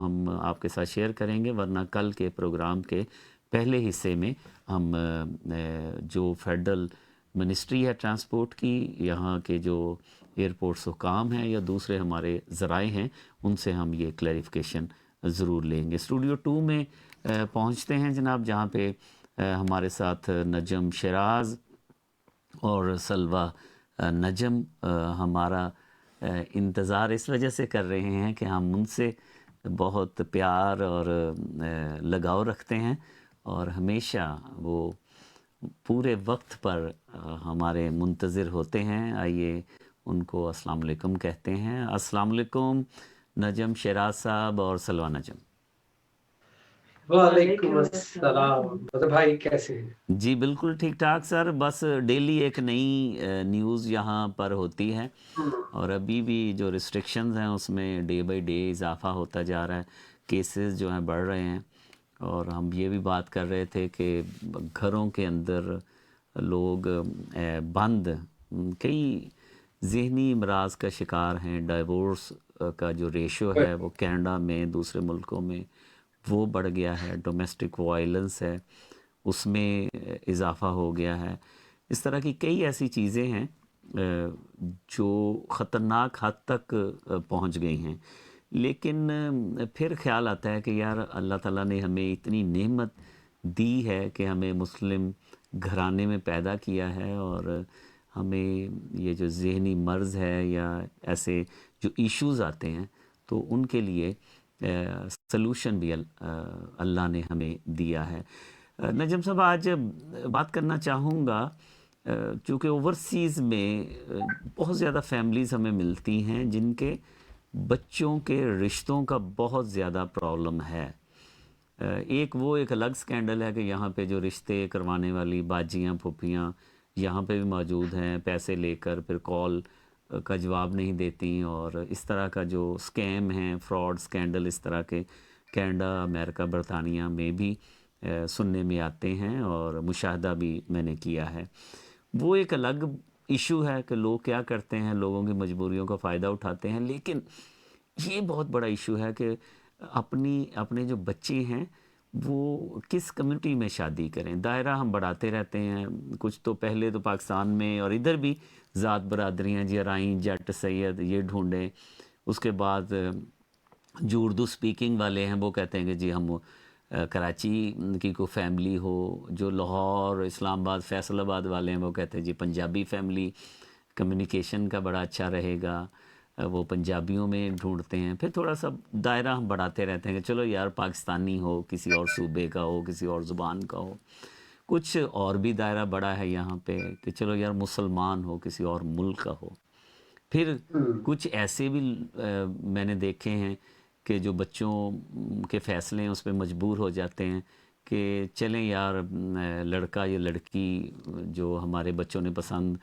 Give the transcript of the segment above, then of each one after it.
ہم آپ کے ساتھ شیئر کریں گے، ورنہ کل کے پروگرام کے پہلے حصے میں ہم جو فیڈرل منسٹری ہے ٹرانسپورٹ کی، یہاں کے جو ایئرپورٹس حکام ہیں یا دوسرے ہمارے ذرائع ہیں، ان سے ہم یہ کلیریفیکیشن ضرور لیں گے۔ اسٹوڈیو 2 میں پہنچتے ہیں جناب، جہاں پہ ہمارے ساتھ نجم شیراز اور سلوہ نجم ہمارا انتظار اس وجہ سے کر رہے ہیں کہ ہم ان سے بہت پیار اور لگاؤ رکھتے ہیں، اور ہمیشہ وہ پورے وقت پر ہمارے منتظر ہوتے ہیں۔ آئیے ان کو السلام علیکم کہتے ہیں۔ السلام علیکم نجم شیراز صاحب اور سلوہ نجم۔ وعلیکم السلام بدر بھائی، کیسے ہیں؟ جی بالکل ٹھیک ٹھاک سر، بس ڈیلی ایک نئی نیوز یہاں پر ہوتی ہے، اور ابھی بھی جو ریسٹرکشنز ہیں اس میں ڈے بائی ڈے اضافہ ہوتا جا رہا ہے، کیسز جو ہیں بڑھ رہے ہیں، اور ہم یہ بھی بات کر رہے تھے کہ گھروں کے اندر لوگ بند کئی ذہنی امراض کا شکار ہیں۔ ڈائیورس کا جو ریشو ہے وہ کینیڈا میں، دوسرے ملکوں میں وہ بڑھ گیا ہے، ڈومیسٹک وائلنس ہے اس میں اضافہ ہو گیا ہے۔ اس طرح کی کئی ایسی چیزیں ہیں جو خطرناک حد تک پہنچ گئی ہیں، لیکن پھر خیال آتا ہے کہ یار اللہ تعالیٰ نے ہمیں اتنی نعمت دی ہے کہ ہمیں مسلم گھرانے میں پیدا کیا ہے، اور ہمیں یہ جو ذہنی مرض ہے یا ایسے جو ایشوز آتے ہیں تو ان کے لیے سلوشن بھی اللہ نے ہمیں دیا ہے۔ نجم صاحب، آج بات کرنا چاہوں گا چونکہ اوورسیز میں بہت زیادہ فیملیز ہمیں ملتی ہیں جن کے بچوں کے رشتوں کا بہت زیادہ پرابلم ہے۔ ایک الگ سکینڈل ہے کہ یہاں پہ جو رشتے کروانے والی باجیاں پھوپھیاں یہاں پہ بھی موجود ہیں، پیسے لے کر پھر کال کا جواب نہیں دیتی، اور اس طرح کا جو سکیم ہیں، فراڈ سکینڈل اس طرح کے کینیڈا، امریکہ، برطانیہ میں بھی سننے میں آتے ہیں، اور مشاہدہ بھی میں نے کیا ہے۔ وہ ایک الگ ایشو ہے کہ لوگ کیا کرتے ہیں، لوگوں کی مجبوریوں کا فائدہ اٹھاتے ہیں، لیکن یہ بہت بڑا ایشو ہے کہ اپنے جو بچے ہیں وہ کس کمیونٹی میں شادی کریں۔ دائرہ ہم بڑھاتے رہتے ہیں، کچھ تو پہلے تو پاکستان میں اور ادھر بھی ذات برادریاں جی رائیں، جٹ، سید یہ ڈھونڈیں، اس کے بعد جو اردو سپیکنگ والے ہیں وہ کہتے ہیں کہ جی ہم کراچی کی کوئی فیملی ہو، جو لاہور، اسلام آباد، فیصل آباد والے ہیں وہ کہتے ہیں جی پنجابی فیملی کمیونیکیشن کا بڑا اچھا رہے گا، وہ پنجابیوں میں ڈھونڈتے ہیں۔ پھر تھوڑا سا دائرہ ہم بڑھاتے رہتے ہیں کہ چلو یار پاکستانی ہو، کسی اور صوبے کا ہو، کسی اور زبان کا ہو۔ کچھ اور بھی دائرہ بڑا ہے یہاں پہ کہ چلو یار مسلمان ہو، کسی اور ملک کا ہو۔ پھر کچھ ایسے بھی میں نے دیکھے ہیں کہ جو بچوں کے فیصلے ہیں اس پہ مجبور ہو جاتے ہیں کہ چلیں یار لڑکا یا لڑکی جو ہمارے بچوں نے پسند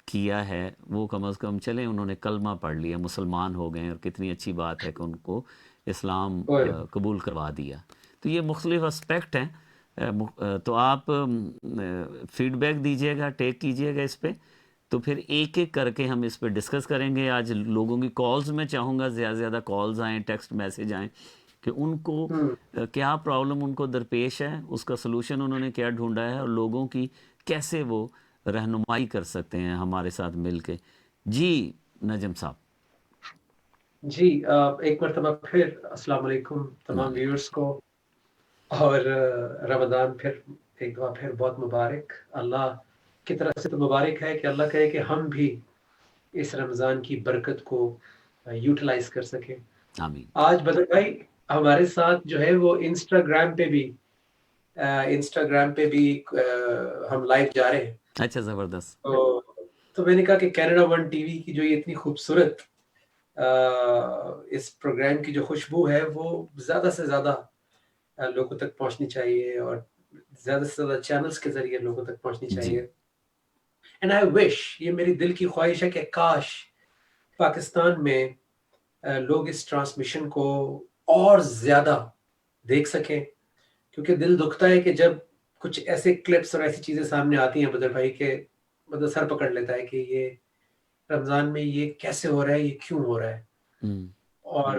کیا ہے وہ کم از کم چلیں انہوں نے کلمہ پڑھ لیا، مسلمان ہو گئے، اور کتنی اچھی بات ہے کہ ان کو اسلام قبول کروا دیا۔ تو یہ مختلف اسپیکٹ ہیں، تو آپ فیڈ بیک دیجیے گا، ٹیک کیجیے گا اس پہ، تو پھر ایک ایک کر کے ہم اس پہ ڈسکس کریں گے۔ آج لوگوں کی کالز میں چاہوں گا زیادہ سے زیادہ کالز آئیں، ٹیکسٹ میسج آئیں کہ ان کو کیا پرابلم ان کو درپیش ہے، اس کا سلوشن انہوں نے کیا ڈھونڈا ہے، اور لوگوں کی کیسے وہ رہنمائی کر سکتے ہیں ہمارے ساتھ مل کے۔ جی نجم صاحب۔ جی ایک مرتبہ پھر السلام علیکم تمام ویورز کو، اور رمضان پھر ایک دفعہ پھر بہت مبارک۔ اللہ کی طرف سے تو مبارک ہے کہ اللہ کہے کہ ہم بھی اس رمضان کی برکت کو یوٹیلائز کر سکیں۔ آمین۔ آج بدر بھائی ہمارے ساتھ جو ہے وہ انسٹاگرام پہ بھی ہم لائیو جا رہے ہیں۔ اچھا، زبردست۔ تو میں نے کہا کہ کینیڈا ون ٹی وی کی جو یہ اتنی خوبصورت اس پروگرام کی جو خوشبو ہے وہ زیادہ سے زیادہ لوگوں تک پہنچنی چاہیے، اور زیادہ سے زیادہ چینلز کے ذریعے لوگوں تک پہنچنی چاہیے۔ اینڈ آئی وش، یہ میری دل کی خواہش ہے کہ کاش پاکستان میں لوگ اس ٹرانسمیشن کو اور زیادہ دیکھ سکیں، کیونکہ دل دکھتا ہے کہ جب کچھ ایسے کلپس اور ایسی چیزیں سامنے آتی ہیں بدر بھائی کہ مطلب سر پکڑ لیتا ہے کہ یہ رمضان میں یہ کیسے ہو رہا ہے، یہ کیوں ہو رہا ہے۔ اور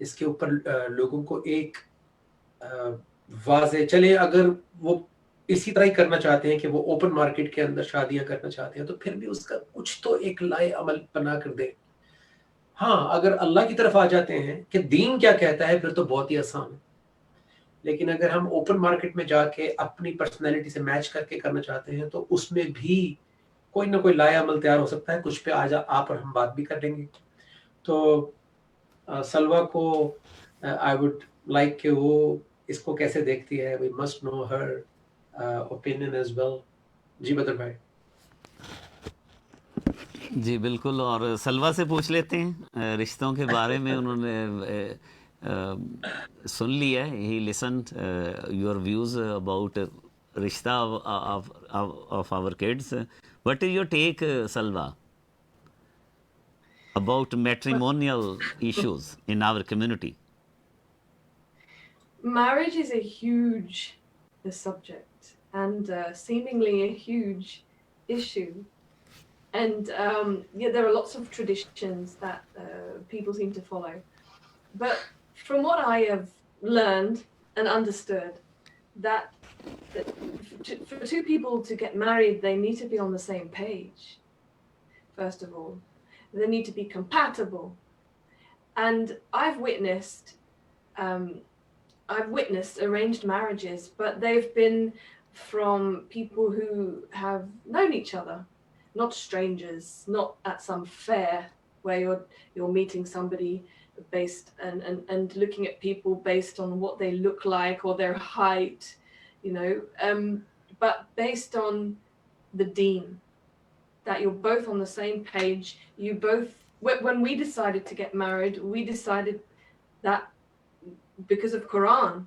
اس کے اوپر لوگوں کو ایک واضح چلے، اگر وہ اسی طرح ہی کرنا چاہتے ہیں کہ وہ اوپن مارکیٹ کے اندر شادیاں کرنا چاہتے ہیں، تو پھر بھی اس کا کچھ تو ایک لائے عمل بنا کر دیں. ہاں اگر اللہ کی طرف آ جاتے ہیں کہ دین کیا کہتا ہے، پھر تو بہت ہی آسان ہے. لیکن اگر ہم اوپن مارکیٹ میں جا کے اپنی پرسنالٹی سے میچ کر کے کرنا چاہتے ہیں، تو اس میں بھی کوئی نہ کوئی لائے عمل تیار ہو سکتا ہے. کچھ پہ آپ اور ہم بات بھی کر لیں گے. تو سلوا کو آئی وڈ لائک کہ وہ اس کو کیسے دیکھتی ہے. We must know her opinion as well. جی بدر بھائی. جی بالکل، اور سلوا سے پوچھ لیتے ہیں رشتوں کے بارے میں. انہوں نے سن لیا ہے، he listened your views about رشتہ of our kids. What is your take سلوا about matrimonial issues in our community? Marriage is a huge subject and seemingly a huge issue. And yeah, there are lots of traditions that people seem to follow. But from what I have learned and understood, that for two people to get married, they need to be on the same page, first of all. They need to be compatible. And I've witnessed arranged marriages, but they've been from people who have known each other, not strangers, not at some fair where you're meeting somebody based and looking at people based on what they look like or their height, but based on the deen, that you're both on the same page. You both, when we decided to get married, we decided that because of Quran,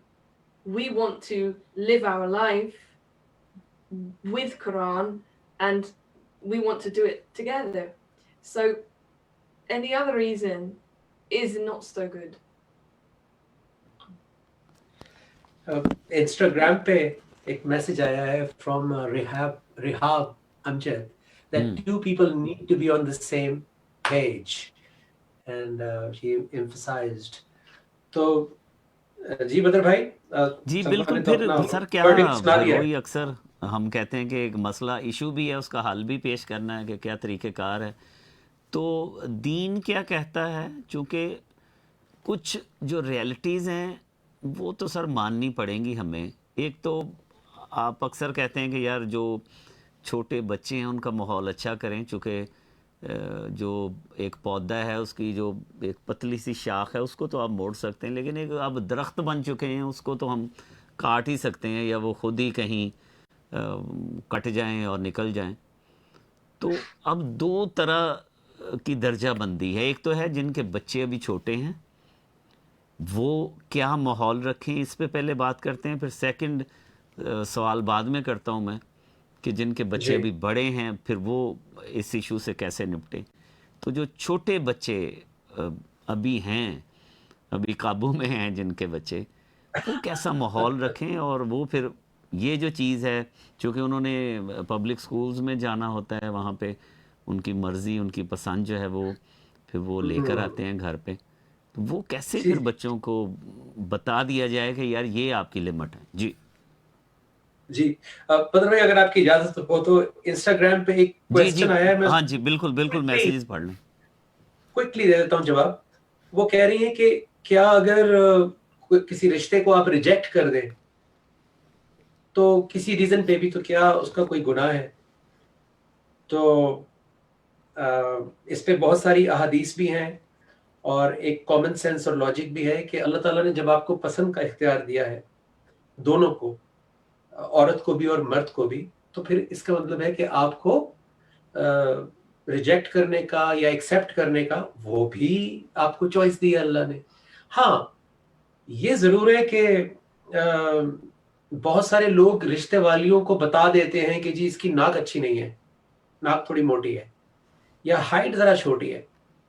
we want to live our life with Quran and we want to do it together. So any other reason is not so good. Instagram پہ ایک message آیا ہے from Rehab Amjad that two people need to be on the same page, and she emphasized. تو جی بدر بھائی. جی بالکل. پھر سر کیا وہی اکثر ہم کہتے ہیں کہ ایک مسئلہ ایشو بھی ہے، اس کا حل بھی پیش کرنا ہے کہ کیا طریقہ کار ہے. تو دین کیا کہتا ہے؟ چونکہ کچھ جو ریئلٹیز ہیں وہ تو سر ماننی پڑیں گی ہمیں. ایک تو آپ اکثر کہتے ہیں کہ یار جو چھوٹے بچے ہیں ان کا ماحول اچھا کریں، چونکہ جو ایک پودا ہے اس کی جو ایک پتلی سی شاخ ہے اس کو تو آپ موڑ سکتے ہیں، لیکن ایک اب درخت بن چکے ہیں اس کو تو ہم کاٹ ہی سکتے ہیں یا وہ خود ہی کہیں کٹ جائیں اور نکل جائیں. تو اب دو طرح کی درجہ بندی ہے. ایک تو ہے جن کے بچے ابھی چھوٹے ہیں، وہ کیا ماحول رکھیں، اس پہ پہلے بات کرتے ہیں. پھر سیکنڈ سوال بعد میں کرتا ہوں میں کہ جن کے بچے ابھی بڑے ہیں پھر وہ اس ایشو سے کیسے نپٹیں. تو جو چھوٹے بچے ابھی ہیں، ابھی قابو میں ہیں جن کے بچے، وہ کیسا ماحول رکھیں. اور وہ پھر یہ جو چیز ہے چونکہ انہوں نے پبلک سکولز میں جانا ہوتا ہے، وہاں پہ ان کی مرضی ان کی پسند جو ہے وہ پھر وہ لے کر آتے ہیں گھر پہ. تو وہ کیسے پھر بچوں کو بتا دیا جائے کہ یار یہ آپ کی لمٹ ہے. جی جی بدر بھائی اگر آپ کی اجازت ہو تو انسٹاگرام پہ ایک کویسچن آیا ہے. میں ہاں جی بالکل بالکل میسیجز پڑھ لیں. کوئکلی دے دیتا ہوں جواب. وہ کہہ رہی ہیں کہ کیا اگر کسی رشتے کو آپ ریجیکٹ کر دیں تو کسی ریزن پہ بھی، تو کیا اس کا کوئی گناہ ہے؟ تو اس پہ بہت ساری احادیث بھی ہیں اور ایک کامن سینس اور لاجک بھی ہے کہ اللہ تعالیٰ نے جب آپ کو پسند کا اختیار دیا ہے، دونوں کو، عورت کو بھی اور مرد کو بھی، تو پھر اس کا مطلب ہے کہ آپ کو ریجیکٹ کرنے کا یا ایکسیپٹ کرنے کا وہ بھی آپ کو چوائس دی ہے اللہ نے. ہاں یہ ضرور ہے کہ بہت سارے لوگ رشتے والیوں کو بتا دیتے ہیں کہ جی اس کی ناک اچھی نہیں ہے، ناک تھوڑی موٹی ہے یا ہائٹ ذرا چھوٹی ہے،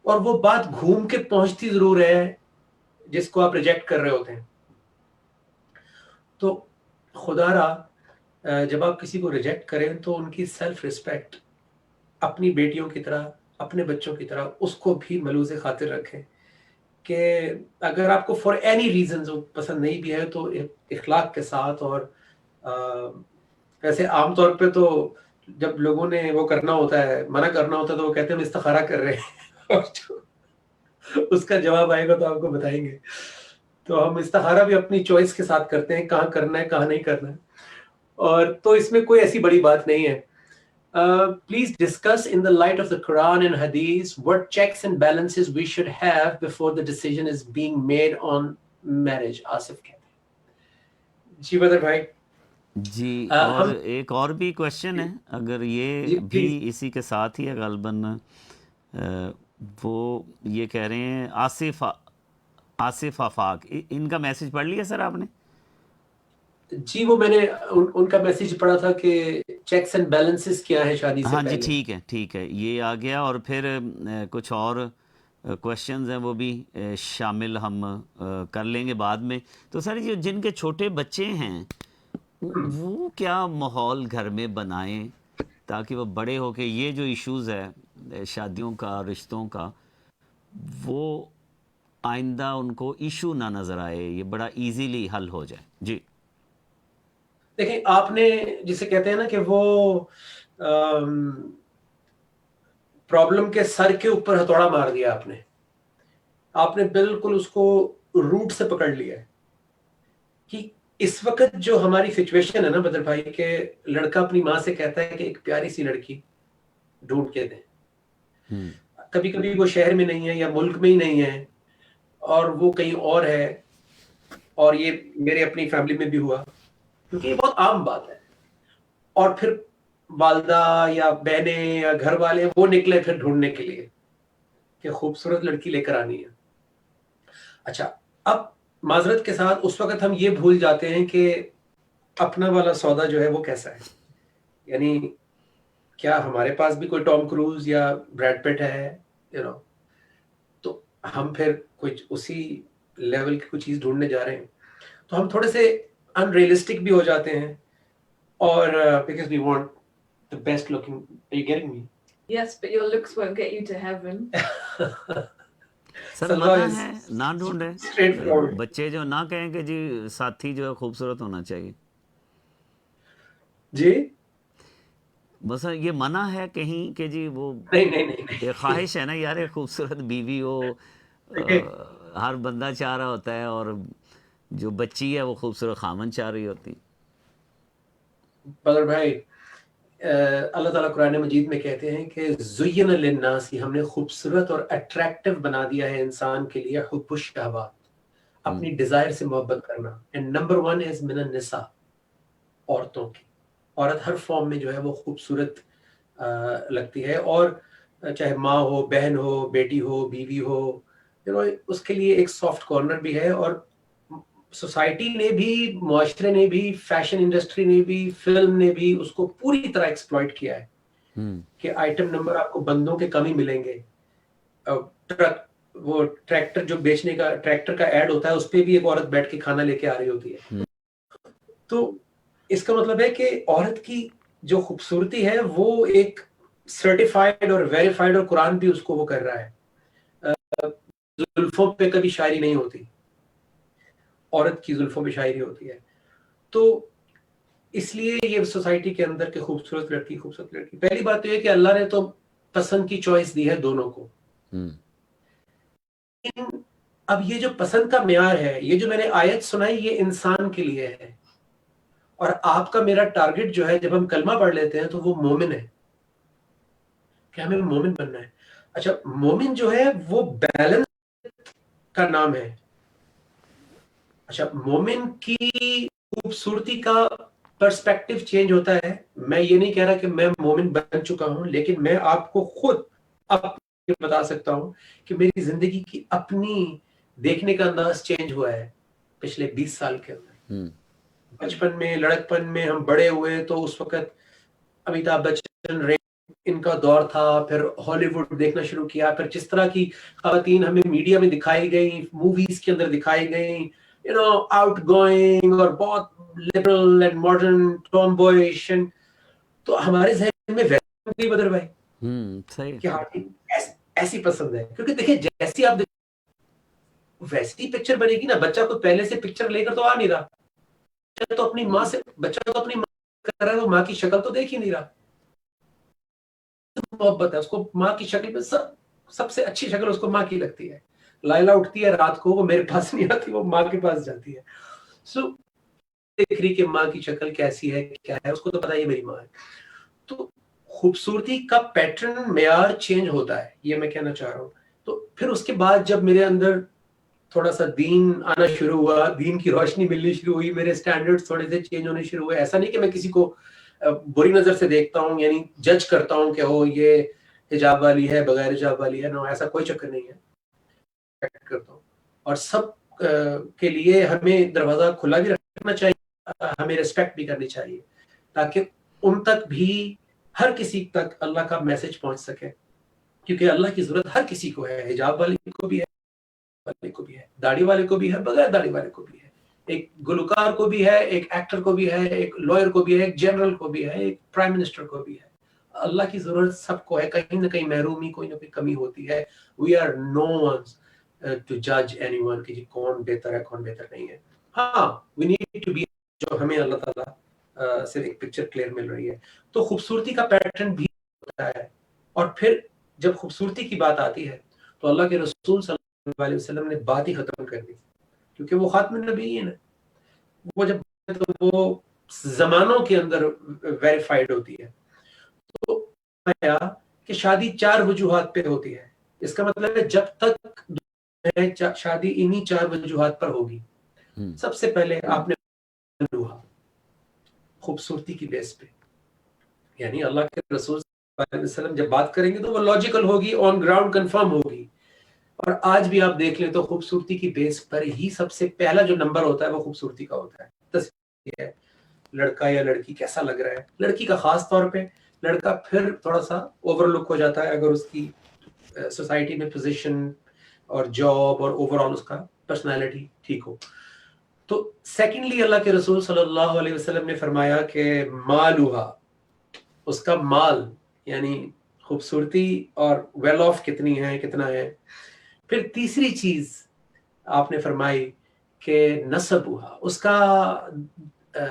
اور وہ بات گھوم کے پہنچتی ضرور ہے جس کو آپ ریجیکٹ کر رہے ہوتے ہیں. تو خدا را جب آپ کسی کو ریجیکٹ کریں تو ان کی سیلف ریسپیکٹ اپنی بیٹیوں کی طرح، اپنے بچوں کی طرح اس کو بھی ملوز خاطر رکھیں کہ اگر آپ کو فار اینی ریزنز وہ پسند نہیں بھی ہے تو اخلاق کے ساتھ، اور ویسے عام طور پہ تو جب لوگوں نے وہ کرنا ہوتا ہے، منع کرنا ہوتا ہے، تو وہ کہتے ہیں ہم استخارہ کر رہے ہیں اور اس کا جواب آئے گا تو آپ کو بتائیں گے. تو ہم استخارہ بھی اپنی چوائس کے ساتھ کرتے ہیں، کہاں کرنا ہے کہاں نہیں کرنا ہے، اور تو اس میں کوئی ایسی بڑی بات نہیں ہے. Please discuss in the light of the Quran and Hadith what checks and balances we should have before the decision is being made on marriage. Asif کہتے ہیں. جی بدر بھائی. جی اور ایک اور بھی کویشچن ہے، اگر یہ بھی اسی کے ساتھ ہی ہے غالباً، وہ یہ کہہ رہے ہیں آصف آفاق، ان کا میسج پڑھ لیا سر آپ نے؟ جی وہ میں نے ان کا میسج پڑھا تھا کہ چیکس اینڈ بیلنسز کیا ہے شادی سے پہلے. ہاں جی ٹھیک ہے یہ آ گیا. اور پھر کچھ اور کویشچنز ہیں وہ بھی شامل ہم کر لیں گے بعد میں. تو سر یہ جن کے چھوٹے بچے ہیں وہ کیا ماحول گھر میں بنائیں تاکہ وہ بڑے ہو کے یہ جو ایشوز ہے شادیوں کا، رشتوں کا، وہ آئندہ ان کو ایشو نہ نظر آئے، یہ بڑا ایزیلی حل ہو جائے. جی دیکھیں، آپ نے جسے کہتے ہیں نا کہ وہ پرابلم کے سر کے اوپر ہتھوڑا مار دیا آپ نے بالکل اس کو روٹ سے پکڑ لیا ہے. کہ اس وقت جو ہماری سچویشن ہے نا بدر بھائی، کہ لڑکا اپنی ماں سے کہتا ہے کہ ایک پیاری سی لڑکی ڈھونڈ کے دیں. کبھی کبھی وہ شہر میں نہیں ہے یا ملک میں ہی نہیں ہے اور وہ کہیں اور ہے، اور یہ میرے اپنی فیملی میں بھی ہوا، کیونکہ یہ بہت عام بات ہے. اور پھر والدہ یا بہنیں یا گھر والے وہ نکلے پھر ڈھونڈنے کے لیے کہ خوبصورت لڑکی لے کر آنی ہے. اچھا، اب معذرت کے ساتھ اس وقت ہم یہ بھول جاتے ہیں کہ اپنا والا سودا جو ہے وہ کیسا ہے. یعنی کیا ہمارے پاس بھی کوئی ٹام کروز یا بریڈ پٹ ہے، تو ہم پھر کچھ اسی لیول کی کوئی چیز ڈھونڈنے جا رہے ہیں، تو ہم تھوڑے سے ان ریئلسٹک بھی ہو جاتے ہیں. اور because we want the best looking. Are you getting me? Yes, but your looks won't get you to heaven. سر منع ہے نہ ڈھونڈیں، بچے جو نہ کہیں کہ جی ساتھی جو ہے خوبصورت ہونا چاہیے. جی بس یہ منع ہے کہیں کہ جی وہ نہیں خواہش ہے نا یار خوبصورت بیوی ہو، ہر بندہ چاہ رہا ہوتا ہے، اور جو بچی ہے وہ خوبصورت خامن چاہ رہی ہوتی. بدر بھائی، اللہ تعالیٰ قرآن مجید میں کہتے ہیں کہ زین للناس، ہم نے خوبصورت اور اٹریکٹیو بنا دیا ہے انسان کے لیے حب الشہوات، اپنی ڈیزائر سے محبت کرنا. اینڈ نمبر 1 از من النساء، عورتوں کی. عورت ہر فارم میں جو ہے وہ خوبصورت لگتی ہے، اور چاہے ماں ہو، بہن ہو، بیٹی ہو، بیوی ہو، اس کے لیے ایک سافٹ کارنر بھی ہے. اور سوسائٹی نے بھی، معاشرے نے بھی، فیشن انڈسٹری نے بھی، فلم نے بھی اس کو پوری طرح ایکسپلائٹ کیا ہے کہ آئٹم نمبر آپ کو بندوں کے کم ہی ملیں گے. وہ ٹریکٹر جو بیچنے کا، ٹریکٹر کا ایڈ ہوتا ہے، اس پہ بھی ایک عورت بیٹھ کے کھانا لے کے آ رہی ہوتی ہے. تو اس کا مطلب ہے کہ عورت کی جو خوبصورتی ہے وہ ایک سرٹیفائڈ اور ویریفائڈ، اور قرآن بھی اس کو وہ کر رہا ہے. زلفوں پہ کبھی شاعری نہیں ہوتی، عورت کی زلفوں پہ شاعری ہوتی ہے. تو اس لیے یہ سوسائٹی کے اندر کہ خوبصورت لڑکی، خوبصورت لڑکی، پہلی بات تو یہ کہ اللہ نے تو پسند کی چوائس دی ہے دونوں کو. اب یہ جو پسند کا معیار ہے، یہ جو میں نے آیت سنائی، یہ انسان کے لیے ہے. اور آپ کا میرا ٹارگٹ جو ہے جب ہم کلمہ پڑھ لیتے ہیں تو وہ مومن ہے، کہ ہمیں مومن بننا ہے. اچھا، مومن جو ہے وہ بیلنس کا نام ہے. اچھا، مومن کی خوبصورتی کا پرسپیکٹیو چینج ہوتا ہے. میں یہ نہیں کہہ رہا کہ میں مومن بن چکا ہوں، لیکن میں آپ کو خود بتا سکتا ہوں کہ میری زندگی کی اپنی دیکھنے کا انداز چینج ہوا ہے پچھلے 20 سال کے اندر. بچپن میں، لڑکپن میں ہم بڑے ہوئے تو اس وقت امیتابھ بچن، ان کا دور تھا. پھر ہالی ووڈ دیکھنا شروع کیا، پھر جس طرح کی خواتین ہمیں میڈیا میں دکھائی گئی، موویز کے اندر دکھائی گئی، آؤٹ گوئنگ اور بہت لبرل اینڈ ماڈرن ٹام بوائش، تو ہمارے ذہن میں ویسے بدر بھائی کہ ایسی پسند ہے. کیونکہ دیکھیں جیسی آپ ویسی پکچر بنے گی نا. بچہ کو پہلے سے پکچر لے کر تو آ نہیں رہا, بچہ تو اپنی ماں کر رہا ہے, وہ ماں کی شکل تو دیکھ ہی نہیں رہا. محبت ہے اس کو ماں کی شکل میں, سب سے اچھی شکل اس کو ماں کی لگتی ہے. لائلہ اٹھتی ہے رات کو, وہ میرے پاس نہیں آتی, وہ ماں کے پاس جاتی ہے. سو دیکھ رہی کہ ماں کی شکل کیسی ہے کیا ہے, اس کو تو پتا ہے میری ماں ہے. تو خوبصورتی کا پیٹرن معیار چینج ہوتا ہے, یہ میں کہنا چاہ رہا ہوں. تو پھر اس کے بعد جب میرے اندر تھوڑا سا دین آنا شروع ہوا, دین کی روشنی ملنی شروع ہوئی, میرے سٹینڈرڈز تھوڑے سے چینج ہونے شروع ہوئے. ایسا نہیں کہ میں کسی کو بری نظر سے دیکھتا ہوں, یعنی جج کرتا ہوں کہ ہو یہ حجاب والی ہے, بغیر حجاب والی ہے. نو, ایسا کوئی چکر نہیں ہے. کرتا ہوں, اور سب کے لیے ہمیں دروازہ کھلا بھی رکھنا چاہیے, ہمیں ریسپیکٹ بھی کرنی چاہیے, تاکہ ان تک بھی, ہر کسی تک اللہ کا میسج پہنچ سکے. کیونکہ اللہ کی ضرورت ہر کسی کو ہے, حجاب والے کو بھی ہے, والے کو بھی ہے, داڑھی والے کو بھی ہے, بغیر داڑھی والے کو بھی ہے, ایک گلوکار کو بھی ہے, ایک ایکٹر کو بھی ہے, ایک لائر کو بھی ہے, ایک جنرل کو بھی ہے, ایک پرائم منسٹر کو بھی ہے. اللہ کی ضرورت سب کو ہے. کہیں نہ کہیں محرومی, کوئی نہ کوئی کمی ہوتی ہے. We are no ones to جج اینی ون کہ کون بہتر ہے کون بہتر نہیں ہے. ہاں, وی نیڈ ٹو بی, جو ہمیں اللہ تعالیٰ سے ایک پکچر کلیئر مل رہی ہے. تو خوبصورتی کا پیٹرن بھی ہوتا ہے. اور پھر جب خوبصورتی کی بات آتی ہے تو اللہ کے رسول صلی اللہ علیہ وسلم نے بات ہی ختم کر دی, کیونکہ وہ خاتم النبیین ہے. وہ جب تو وہ زمانوں کے اندر ویریفائڈ ہوتی ہے. تو کہ شادی 4 وجوہات پہ ہوتی ہے. اس کا مطلب ہے جب تک شادی انہی 4 وجوہات پر ہوگی. سب سے پہلے آپ نے خوبصورتی کی بیس پہ, یعنی اللہ کے رسول صلی اللہ علیہ وسلم جب بات کریں گے تو وہ لاجیکل ہوگی, آن گراؤنڈ کنفرم ہوگی. اور آج بھی آپ دیکھ لیں تو خوبصورتی کی بیس پر ہی سب سے پہلا جو نمبر ہوتا ہے وہ خوبصورتی کا ہوتا ہے. تصویر ہے, لڑکا یا لڑکی کیسا لگ رہا ہے. لڑکی کا خاص طور پہ, لڑکا پھر تھوڑا سا اوور لک ہو جاتا ہے اگر اس کی سوسائٹی میں پوزیشن اور جاب اور اوور آل اس کا پرسنالٹی ٹھیک ہو. تو سیکنڈلی اللہ کے رسول صلی اللہ علیہ وسلم نے فرمایا کہ مالوہا, اس کا مال, یعنی خوبصورتی اور ویل آف کتنی ہے, کتنا ہے. پھر تیسری چیز آپ نے فرمائی کہ نسبوہا, اس کا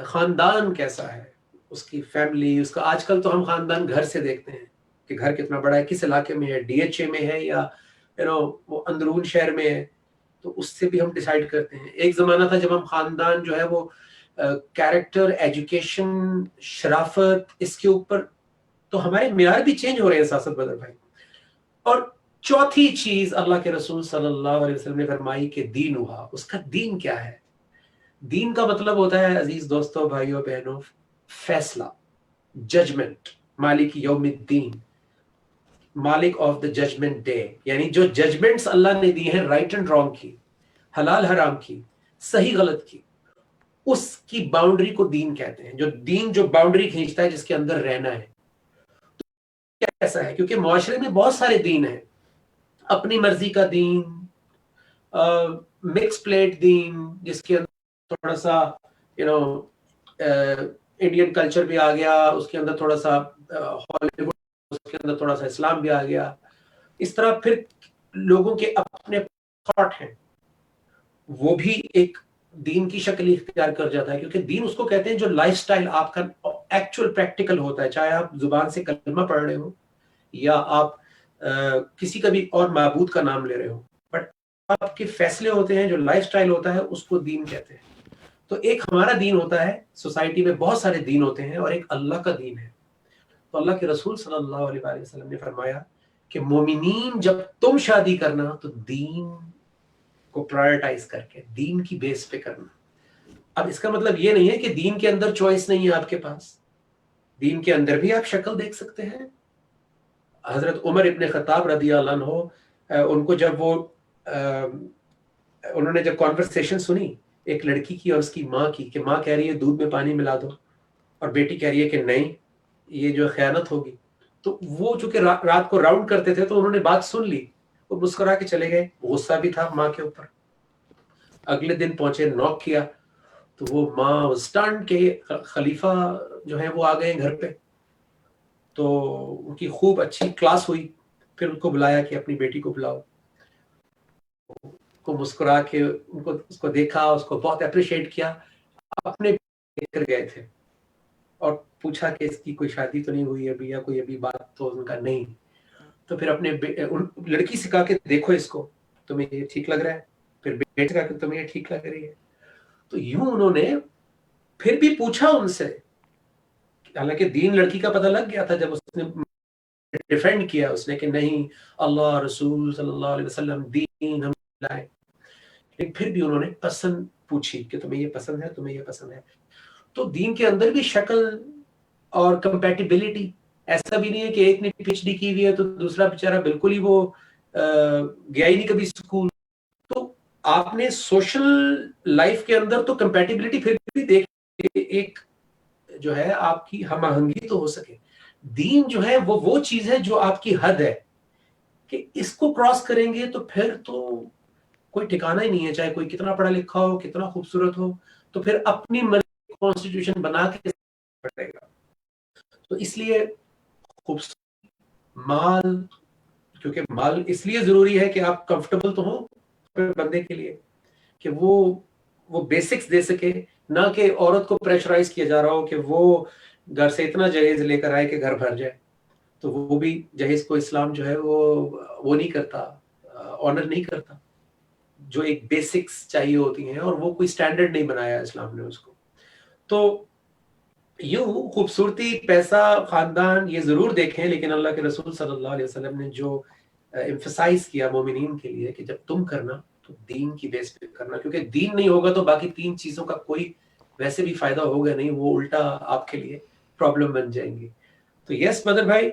خاندان کیسا ہے, اس کی فیملی, اس کا. آج کل تو ہم خاندان گھر سے دیکھتے ہیں کہ گھر کتنا بڑا ہے, کس علاقے میں ہے, ڈی ایچ اے میں ہے یا وہ اندرون شہر میں ہے, تو اس سے بھی ہم ڈیسائیڈ کرتے ہیں. ایک زمانہ تھا جب ہم خاندان جو ہے وہ کیریکٹر, ایجوکیشن, شرافت, اس کے اوپر, تو ہمارے معیار بھی چینج ہو رہے ہیں سیاست بدر بھائی. اور چوتھی چیز اللہ کے رسول صلی اللہ علیہ وسلم نے فرمائی کہ دین ہوا, اس کا دین کیا ہے. دین کا مطلب ہوتا ہے عزیز دوستوں, بھائیوں بہنوں, فیصلہ, ججمنٹ. مالک یوم الدین, مالک آف دا ججمنٹ ڈے, یعنی جو ججمنٹس اللہ نے دی ہیں رائٹ اینڈ رانگ کی, حلال حرام کی, صحیح غلط کی, اس کی باؤنڈری کو دین کہتے ہیں. جو دین جو باؤنڈری کھینچتا ہے جس کے اندر رہنا ہے. کیسا ہے, کیونکہ معاشرے میں بہت سارے دین ہیں, اپنی مرضی کا دین, مکس پلیٹ دین, جس کے اندر تھوڑا سا انڈین کلچر بھی آ گیا, اس کے اندر تھوڑا سا ہالی ووڈ, اس کے اندر تھوڑا سا اسلام بھی آ گیا. اس طرح پھر لوگوں کے اپنے تھاٹ ہیں, وہ بھی ایک دین کی شکل اختیار کر جاتا ہے. کیونکہ دین اس کو کہتے ہیں جو لائف سٹائل آپ کا ایکچوئل پریکٹیکل ہوتا ہے, چاہے آپ زبان سے کلمہ پڑھ رہے ہو یا آپ کسی کا بھی اور معبود کا نام لے رہے ہو, بٹ آپ کے فیصلے ہوتے ہیں, جو لائف سٹائل ہوتا ہے اس کو دین کہتے ہیں. تو ایک ہمارا دین ہوتا ہے, سوسائٹی میں بہت سارے دین ہوتے ہیں, اور ایک اللہ کا دین ہے. تو اللہ کے رسول صلی اللہ علیہ وآلہ وسلم نے فرمایا کہ مومنین جب تم شادی کرنا تو دین کو پرائرٹائز کر کے, دین کی بیس پہ کرنا. اب اس کا مطلب یہ نہیں ہے کہ دین کے اندر چوائس نہیں ہے آپ کے پاس, دین کے اندر بھی آپ شکل دیکھ سکتے ہیں. حضرت عمر ابن خطاب رضی اللہ عنہ, ان کو جب وہ انہوں نے جب کانورسیشن سنی ایک لڑکی کی اور اس کی ماں کی, کہ ماں کہہ رہی ہے دودھ میں پانی ملا دو, اور بیٹی کہہ رہی ہے کہ نہیں یہ جو خیانت ہوگی. تو وہ چونکہ رات کو راؤنڈ کرتے تھے تو انہوں نے بات سن لی, وہ مسکرا کے چلے گئے. غصہ بھی تھا ماں کے اوپر. اگلے دن پہنچے, نوک کیا, تو وہ ماں اسٹنڈ کے خلیفہ جو ہے وہ آ گئے گھر پہ. تو ان کی خوب اچھی کلاس ہوئی. پھر ان کو بلایا کہ اپنی بیٹی کو بلاؤ. کو مسکرا کے اس کو دیکھا, اس کو بہت اپریشیٹ کیا, اپنے دیکھ کر گئے تھے اور پوچھا کہ اس کی کوئی شادی تو نہیں ہوئی ابھی یا کوئی ابھی بات, تو ان کا نہیں. تو پھر اپنے لڑکی سے کہا کہ دیکھو اس کو, تمہیں یہ ٹھیک لگ رہا ہے, پھر بیٹے سے کہا کہ تمہیں یہ ٹھیک لگ رہی ہے. تو یوں انہوں نے پھر بھی پوچھا ان سے, حالانکہ دین لڑکی کا پتہ لگ گیا تھا جب اس نے ڈیفینڈ کیا اس نے کہ نہیں اللہ رسول صلی اللہ علیہ وسلم دین ہم لائے, لیکن پھر بھی انہوں نے پسند پوچھی کہ تمہیں یہ پسند ہے, تمہیں یہ پسند ہے. تو دین کے اندر بھی شکل اور کمپیٹیبلٹی, ایسا بھی نہیں ہے کہ ایک نے پی ایچ ڈی کی ہوئی ہے تو دوسرا بیچارہ بالکل ہی وہ گیا ہی نہیں کبھی اسکول. تو آپ نے سوشل لائف کے اندر تو کمپیٹیبلٹی پھر بھی دیکھ, ایک جو ہے آپ کی ہم آہنگی تو ہو سکے. دین جو ہے وہ چیز ہے جو آپ کی حد ہے, کہ اس کو کراس کریں گے تو پھر تو کوئی ٹھکانہ ہی نہیں ہے, چاہے کوئی کتنا پڑھا لکھا ہو, کتنا خوبصورت ہو, تو پھر اپنی مرضی کانسٹیٹیوشن بنا کے پڑے گا. تو اس لیے خوبصورت مال, کیونکہ مال اس لیے ضروری ہے کہ آپ کمفرٹیبل تو ہوں بندے کے لیے, کہ وہ بیسکس دے سکے, نہ کہ عورت کو پریشرائز کیا جا رہا ہو کہ وہ گھر سے اتنا جہیز لے کر آئے کہ گھر بھر جائے. تو وہ بھی جہیز کو اسلام جو ہے وہ نہیں کرتا, آنر نہیں کرتا. جو ایک بیسکس چاہیے ہوتی ہیں, اور وہ کوئی سٹینڈرڈ نہیں بنایا اسلام نے اس کو. تو یوں خوبصورتی, پیسہ, خاندان یہ ضرور دیکھیں, لیکن اللہ کے رسول صلی اللہ علیہ وسلم نے جو ایمفسائز کیا مومنین کے لیے کہ جب تم کرنا تو دین کی بیس پہ کرنا, کیونکہ دین نہیں ہوگا تو باقی تین چیزوں کا کوئی ویسے بھی فائدہ ہوگا نہیں, وہ الٹا آپ کے لیے پرابلم بن جائیں گی. تو یس مدر بھائی,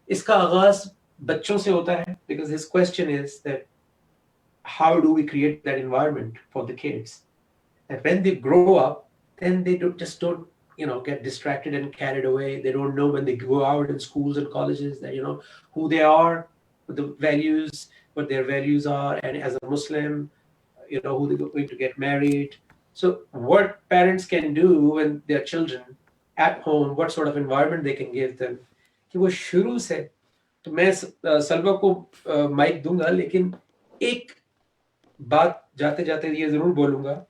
اس کا آغاز بچوں سے ہوتا ہے, because his question is that how do we create that environment for the kids, and when they grow up then they don't get distracted and carried away. They don't know when they go out in schools and colleges that who they are, what the values, what their values are, and as a Muslim, who they're going to get married. So what parents can do when their children at home, what sort of environment they can give them, کہ وہ شروع سے. تو میں سلوہ کو mic دوں گا, لیکن ایک بات جاتے جاتے یہ ضرور بولوں گا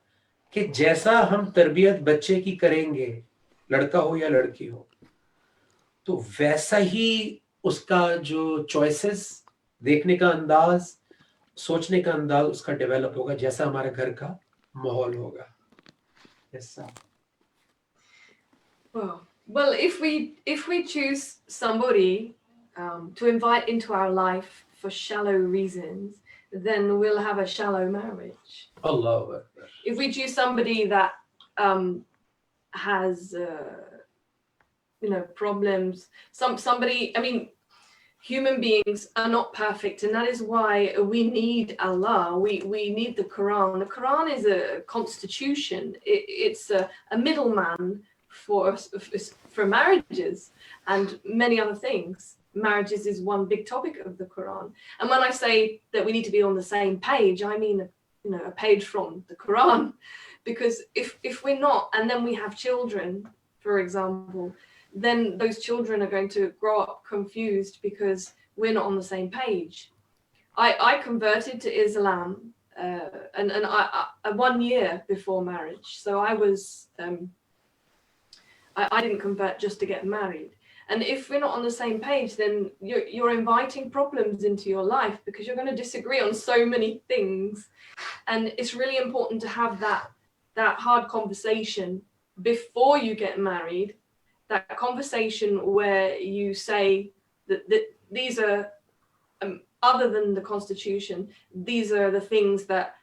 کہ جیسا ہم تربیت بچے کی کریں گے, لڑکا ہو یا لڑکی ہو, تو ویسا ہی اس کا جو چوائسز, دیکھنے کا انداز, سوچنے کا انداز اس کا ڈیولپ ہوگا, جیسا ہمارے گھر کا ماحول ہوگا. Well, if we choose somebody to invite into our life for shallow reasons, then we'll have a shallow marriage. Allahu Akbar. If we choose somebody that has problems, somebody, I mean, human beings are not perfect, and that is why we need Allah. We need the Quran. The Quran is a constitution. It's a middleman for marriages and many other things. Marriages is one big topic of the Quran. And when I say that we need to be on the same page, I mean a page from the Quran. Because if we're not, and then we have children, for example, then those children are going to grow up confused because we're not on the same page. I converted to Islam and I 1 year before marriage. So I was I didn't convert just to get married. And if we're not on the same page, then you're inviting problems into your life because you're going to disagree on so many things. And it's really important to have that hard conversation before you get married, that conversation where you say that these are, other than the Constitution, these are the things that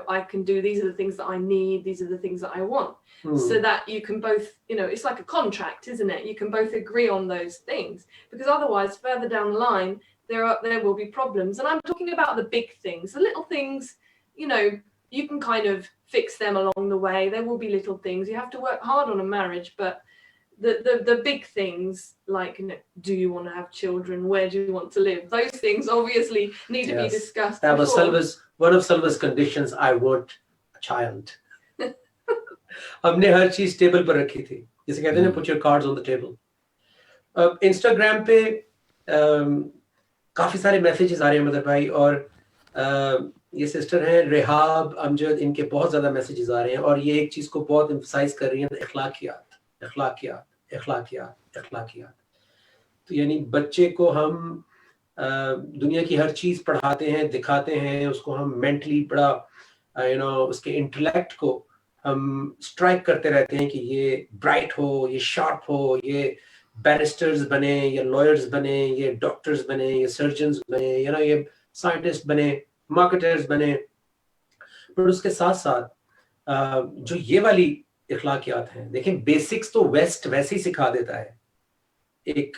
I can do, these are the things that I need, these are the things that I want. So that you can both, it's like a contract, isn't it? You can both agree on those things, because otherwise further down the line there will be problems. And I'm talking about the big things. The little things, you can kind of fix them along the way. There will be little things. You have to work hard on a marriage, but the big things, like do you want to have children, where do you want to live, those things obviously need to be discussed. That was one of Salva's conditions. I want a child. ہم نے ہر چیز table پر رکھی تھی, جسے کہتے ہیں put your cards on the table. Instagram پہ کافی سارے میسیجز آ رہے ہیں مدر بھائی, اور یہ سسٹر ہیں ریحاب امجد، ان کے بہت زیادہ میسیجز آ رہے ہیں اور یہ ایک چیز کو بہت امفسائز کر رہی ہیں، اخلاقیات اخلاقیات اخلاقیات اخلاقیات. تو یعنی بچے کو ہم دنیا کی ہر چیز پڑھاتے ہیں، دکھاتے ہیں، اس کو ہم مینٹلی بڑا اس کے انٹلیکٹ کو ہم اسٹرائک کرتے رہتے ہیں کہ یہ برائٹ ہو، یہ شارپ ہو، یہ بیرسٹرز بنے، یہ لائرز بنے، یہ ڈاکٹرز بنے، یہ سرجنز بنے، یہ سائنٹسٹ بنے، مارکیٹرز بنے. پر اس کے ساتھ ساتھ جو یہ والی اخلاقیات ہیں، دیکھیں بیسکس تو ویسٹ ویسے ہی سکھا دیتا ہے. ایک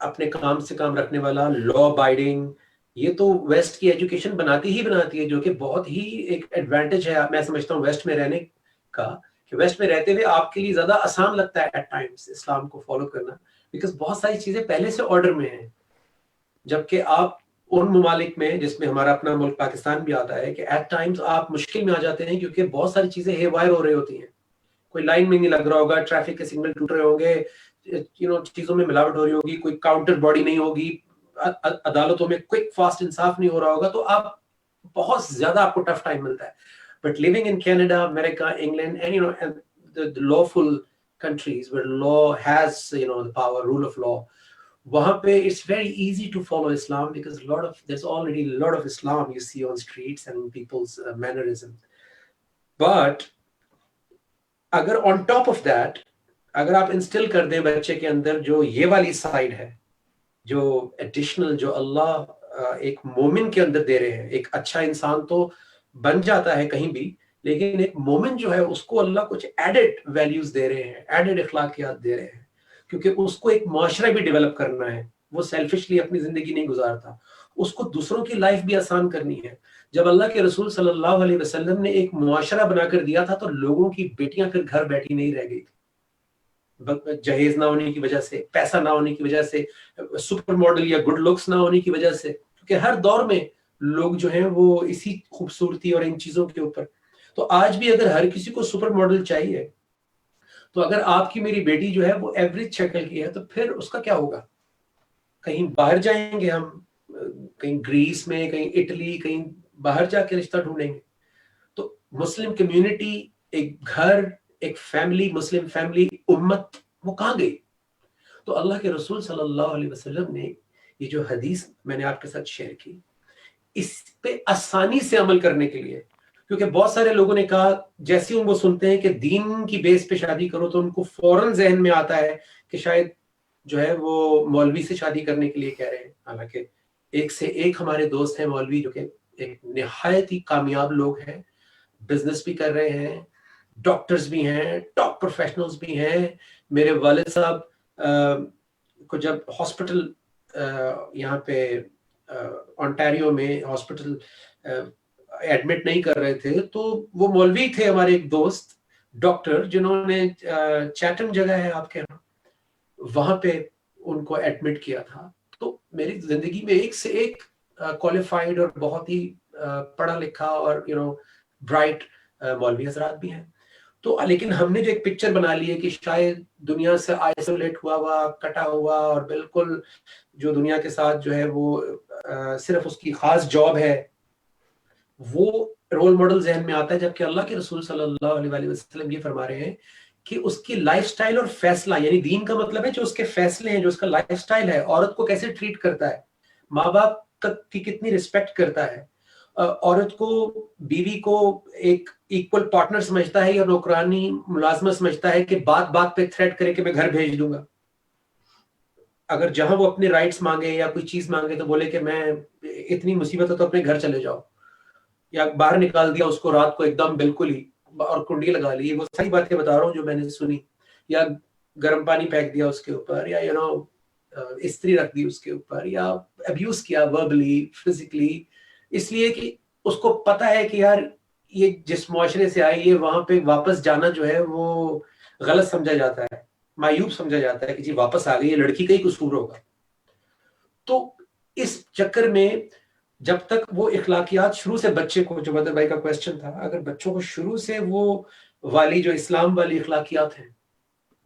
اپنے کام سے کام رکھنے والا، لا ابائڈنگ، یہ تو ویسٹ کی ایجوکیشن بناتی ہے، جو کہ بہت ہی ایک ایڈوانٹیج ہے میں سمجھتا ہوں ویسٹ میں رہنے کا، کہ ویسٹ میں رہتے ہوئے آپ کے لیے زیادہ آسان لگتا ہے ایٹ ٹائمز اسلام کو فالو کرنا، بیکاز بہت ساری چیزیں پہلے سے آرڈر میں ہیں. جبکہ آپ ان ممالک میں، جس میں ہمارا اپنا ملک پاکستان بھی آتا ہے، کہ ایٹ ٹائمز آپ مشکل میں آ جاتے ہیں کیونکہ بہت ساری چیزیں ہے وائر ہو رہی ہوتی ہیں. کوئی لائن میں نہیں لگ رہا ہوگا، ٹریفک کے سگنل ٹوٹ رہے ہوں گے، چیزوں میں ملاوٹ ہو رہی ہوگی، کوئی کاؤنٹر باڈی نہیں ہوگی، عدالتوں میں کوئک فاسٹ انصاف نہیں ہو رہا ہوگا، تو آپ بہت زیادہ آپ کو ٹف ٹائم ملتا ہے. بٹ لیونگ ان کینیڈا، امریکہ، England and the lawful countries where law has the power, rule of law, wahan pe it's very easy to follow Islam because there's already a lot of Islam you see on streets and in people's mannerism. But agar on top of that اگر آپ instil کر دیں بچے کے اندر جو یہ والی side ہے، جو ایڈیشنل، جو اللہ ایک مومن کے اندر دے رہے ہیں. ایک اچھا انسان تو بن جاتا ہے کہیں بھی، لیکن ایک مومن جو ہے اس کو اللہ کچھ ایڈڈ ویلیوز دے رہے ہیں، ایڈڈ اخلاقیات دے رہے ہیں، کیونکہ اس کو ایک معاشرہ بھی ڈیولپ کرنا ہے. وہ سیلفشلی اپنی زندگی نہیں گزارتا، اس کو دوسروں کی لائف بھی آسان کرنی ہے. جب اللہ کے رسول صلی اللہ علیہ وسلم نے ایک معاشرہ بنا کر دیا تھا تو لوگوں کی بیٹیاں پھر گھر بیٹھی نہیں رہ گئی تھی، جہیز نہ ہونے کی وجہ سے، پیسہ نہ ہونے کی وجہ سے، سپر ماڈل یا گڈ لکس نہ ہونے کی وجہ سے، کیونکہ ہر دور میں لوگ جو ہیں وہ اسی خوبصورتی اور ان چیزوں کے اوپر. تو آج بھی اگر ہر کسی کو سپر ماڈل چاہیے، تو اگر آپ کی میری بیٹی جو ہے وہ ایوریج شکل کی ہے تو پھر اس کا کیا ہوگا؟ کہیں باہر جائیں گے ہم، کہیں گریس میں، کہیں اٹلی، کہیں باہر جا کے رشتہ ڈھونڈیں گے. تو مسلم کمیونٹی، ایک گھر، ایک فیملی، مسلم فیملی، امت، وہ کہاں گئی؟ تو اللہ کے رسول صلی اللہ علیہ وسلم نے یہ جو حدیث میں نے آپ کے ساتھ شیئر کی، اس پہ آسانی سے عمل کرنے کے لیے، کیونکہ بہت سارے لوگوں نے کہا، جیسے ہی وہ سنتے ہیں کہ دین کی بیس پہ شادی کرو تو ان کو فوراً ذہن میں آتا ہے کہ شاید جو ہے وہ مولوی سے شادی کرنے کے لیے کہہ رہے ہیں. حالانکہ ایک سے ایک ہمارے دوست ہیں مولوی جو کہ ایک نہایت ہی کامیاب لوگ ہیں، بزنس بھی کر رہے ہیں، ڈاکٹرز بھی ہیں، ٹاپ پروفیشنلز بھی ہیں. میرے والد صاحب کو جب ہاسپٹل یہاں پہ انٹیریو میں ہاسپٹل ایڈمٹ نہیں کر رہے تھے تو وہ مولوی تھے ہمارے ایک دوست ڈاکٹر، جنہوں نے چیٹم جگہ ہے آپ کے یہاں، وہاں پہ ان کو ایڈمٹ کیا تھا. تو میری زندگی میں ایک سے ایک کوالیفائڈ اور بہت ہی پڑھا لکھا اور برائٹ مولوی حضرات بھی ہیں. تو لیکن ہم نے جو ایک پکچر بنا لی ہے کہ شاید دنیا سے آئسولیٹ ہوا، کٹا ہوا، اور بالکل جو دنیا کے ساتھ جو ہے وہ صرف اس کی خاص جاب ہے، وہ رول ماڈل ذہن میں آتا ہے. جبکہ اللہ کے رسول صلی اللہ علیہ وسلم یہ فرما رہے ہیں کہ اس کی لائف سٹائل اور فیصلہ، یعنی دین کا مطلب ہے جو اس کے فیصلے ہیں، جو اس کا لائف سٹائل ہے، عورت کو کیسے ٹریٹ کرتا ہے، ماں باپ کی کتنی رسپیکٹ کرتا ہے، عورت کو، بیوی کو ایک ایکول پارٹنر سمجھتا ہے یا نوکرانی ملازمہ سمجھتا ہے کہ بات بات پہ تھریٹ کرے کہ میں گھر بھیج دوں گا. اگر جہاں وہ اپنے رائٹس مانگے یا کوئی چیز مانگے تو بولے کہ میں اتنی مصیبت ہے تو اپنے گھر چلے جاؤ، یا باہر نکال دیا اس کو رات کو ایک دم بالکل ہی، اور کنڈی لگا لی. وہ صحیح باتیں بتا رہا ہوں جو میں نے سنی. یا گرم پانی پھینک دیا اس کے اوپر، یا استری رکھ دی اس کے اوپر، یا ابیوز کیا وربلی، فزیکلی، اس لیے کہ اس کو پتا ہے کہ یار یہ جس معاشرے سے آئی ہے وہاں پہ واپس جانا جو ہے وہ غلط سمجھا جاتا ہے، معیوب سمجھا جاتا ہے کہ جی واپس آ گئی، یہ لڑکی کا ہی قصور ہوگا. تو اس چکر میں جب تک وہ اخلاقیات شروع سے بچے کو، جو بدر بھائی کا کویسچن تھا، اگر بچوں کو شروع سے وہ والی جو اسلام والی اخلاقیات ہیں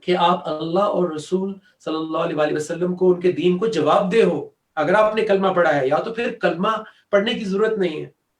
کہ آپ اللہ اور رسول صلی اللہ علیہ وسلم کو، ان کے دین کو جواب دہ ہو. اگر آپ نے کلمہ پڑھا ہے، یا تو پھر کلمہ پڑھنے کی ضرورت نہیں ہے،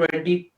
20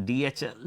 DHL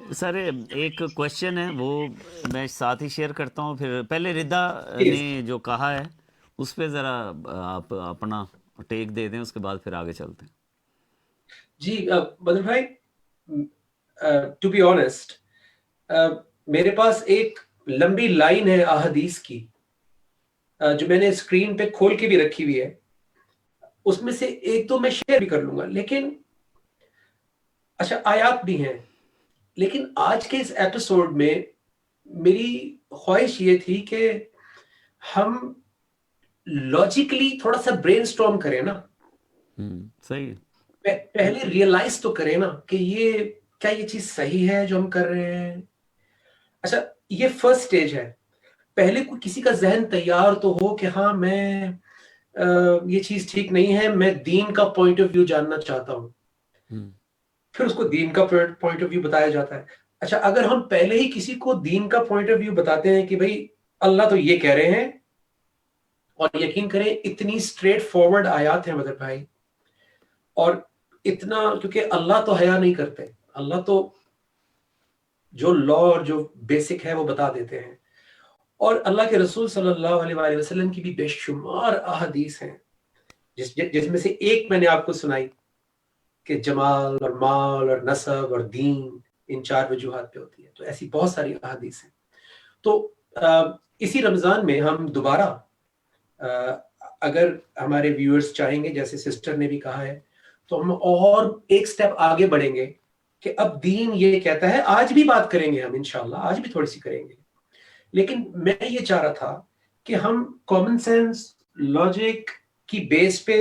سر ایک کوشچن ہے وہ میں ساتھ ہی شیئر کرتا ہوں، پھر پہلے ردا نے جو کہا ہے اس پہ ذرا آپ اپنا ٹیک دے دیں، اس کے بعد پھر آگے چلتے ہیں. جی بدر بھائی، ٹو بی آنیسٹ میرے پاس ایک لمبی لائن ہے احادیث کی جو میں نے اسکرین پہ کھول کے بھی رکھی ہوئی ہے، اس میں سے ایک تو میں شیئر بھی کر لوں گا، لیکن اچھا آیات بھی ہیں. لیکن آج کے اس ایپیسوڈ میں میری خواہش یہ تھی کہ ہم لاجیکلی تھوڑا سا برین سٹارم کریں نا، صحیح. پہلے ریئلائز تو کریں نا کہ یہ کیا یہ چیز صحیح ہے جو ہم کر رہے ہیں. اچھا یہ فرسٹ سٹیج ہے، پہلے کوئی کسی کا ذہن تیار تو ہو کہ ہاں میں یہ چیز ٹھیک نہیں ہے، میں دین کا پوائنٹ آف ویو جاننا چاہتا ہوں، پھر اس کو دین کا پوائنٹ آف ویو بتایا جاتا ہے. اچھا اگر ہم پہلے ہی کسی کو دین کا پوائنٹ آف ویو بتاتے ہیں کہ بھئی اللہ تو یہ کہہ رہے ہیں، اور یقین کریں اتنی اسٹریٹ فارورڈ آیات ہیں مدر بھائی، اور اتنا کیونکہ اللہ تو حیا نہیں کرتے، اللہ تو جو لا اور جو بیسک ہے وہ بتا دیتے ہیں، اور اللہ کے رسول صلی اللہ علیہ وآلہ وسلم کی بھی بے شمار احادیث ہیں جس میں سے ایک میں نے آپ کو سنائی کہ جمال اور مال اور نسب اور دین ان 4 وجوہات پہ ہوتی ہے. تو ایسی بہت ساری احادیث ہیں. تو اسی رمضان میں ہم دوبارہ اگر ہمارے ویورز چاہیں گے، جیسے سسٹر نے بھی کہا ہے، تو ہم اور ایک سٹیپ آگے بڑھیں گے کہ اب دین یہ کہتا ہے. آج بھی بات کریں گے ہم انشاءاللہ، آج بھی تھوڑی سی کریں گے، لیکن میں یہ چاہ رہا تھا کہ ہم کامن سینس لاجک کی بیس پہ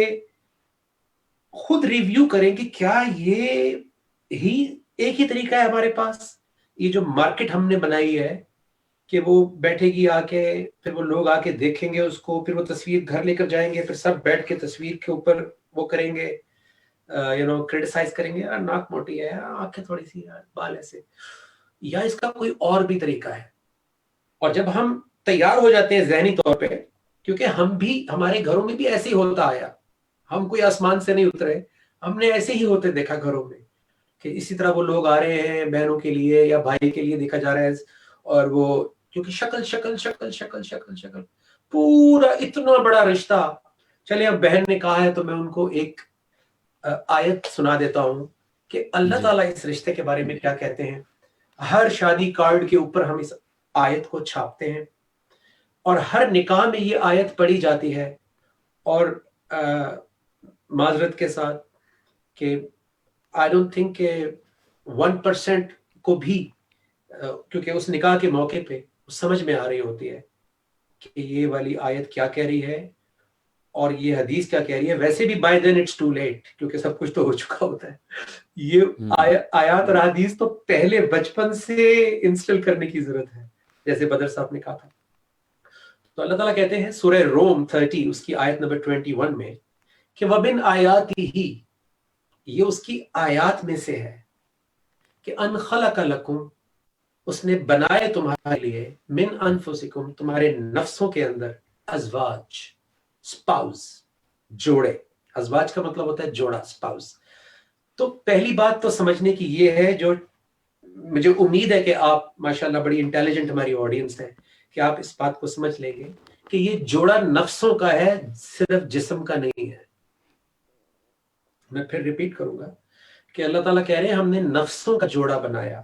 خود ریویو کریں کہ کیا یہ ہی ایک ہی طریقہ ہے ہمارے پاس. یہ جو مارکیٹ ہم نے بنائی ہے کہ وہ بیٹھے گی آ کے، پھر وہ لوگ آ کے دیکھیں گے اس کو، پھر وہ تصویر گھر لے کر جائیں گے، پھر سب بیٹھ کے تصویر کے اوپر وہ کریں گے، کرٹیسائز کریں گے، یار ناک موٹی ہے، آنکھیں تھوڑی سی، بال ایسے، یا اس کا کوئی اور بھی طریقہ ہے. اور جب ہم تیار ہو جاتے ہیں ذہنی طور پہ، کیونکہ ہم بھی ہمارے گھروں میں بھی ایسے ہی ہوتا آیا، ہم کوئی آسمان سے نہیں اترے، ہم نے ایسے ہی ہوتے دیکھا گھروں میں کہ اسی طرح وہ لوگ آ رہے ہیں بہنوں کے لیے یا بھائی کے لیے دیکھا جا رہا ہے، اور وہ کیونکہ شکل شکل شکل شکل شکل شکل پورا اتنا بڑا رشتہ. چلے اب بہن نے کہا ہے تو میں ان کو ایک آیت سنا دیتا ہوں کہ اللہ تعالیٰ اس رشتے کے بارے میں کیا کہتے ہیں. ہر شادی کارڈ کے اوپر ہم اس آیت کو چھاپتے ہیں، اور ہر نکاح میں یہ آیت پڑھی جاتی ہے. اور معذرت کے ساتھ کہ آئی ڈونٹ تھنک کہ 1% کو بھی کیونکہ اس نکاح کے موقع پہ سمجھ میں آ رہی ہوتی ہے کہ یہ والی آیت کیا کہہ رہی ہے اور یہ حدیث کیا کہہ رہی ہے. ویسے بھی by then it's too late, کیونکہ سب کچھ تو ہو چکا ہوتا ہے. یہ آیات اور حدیث تو پہلے بچپن سے انسٹل کرنے کی ضرورت ہے، جیسے بدر صاحب نے کہا تھا. تو اللہ تعالیٰ کہتے ہیں سورہ روم 30 اس کی آیت نمبر 21 میں کہ وَبِنْ آیَاتِهِ، یہ اس کی آیات میں سے ہے کہ ان خلق لکم، اس نے بنائے تمہارے لیے، من انفسکم، تمہارے نفسوں کے اندر، ازواج، سپاؤز، جوڑے. ازواج کا مطلب ہوتا ہے جوڑا، سپاؤز. تو پہلی بات تو سمجھنے کی یہ ہے، جو مجھے امید ہے کہ آپ ماشاءاللہ بڑی انٹیلیجنٹ ہماری آڈینس ہے، کہ آپ اس بات کو سمجھ لیں گے کہ یہ جوڑا نفسوں کا ہے، صرف جسم کا نہیں ہے. میں پھر ریپیٹ کروں گا کہ اللہ تعالیٰ کہہ رہے ہیں ہم نے نفسوں کا جوڑا بنایا.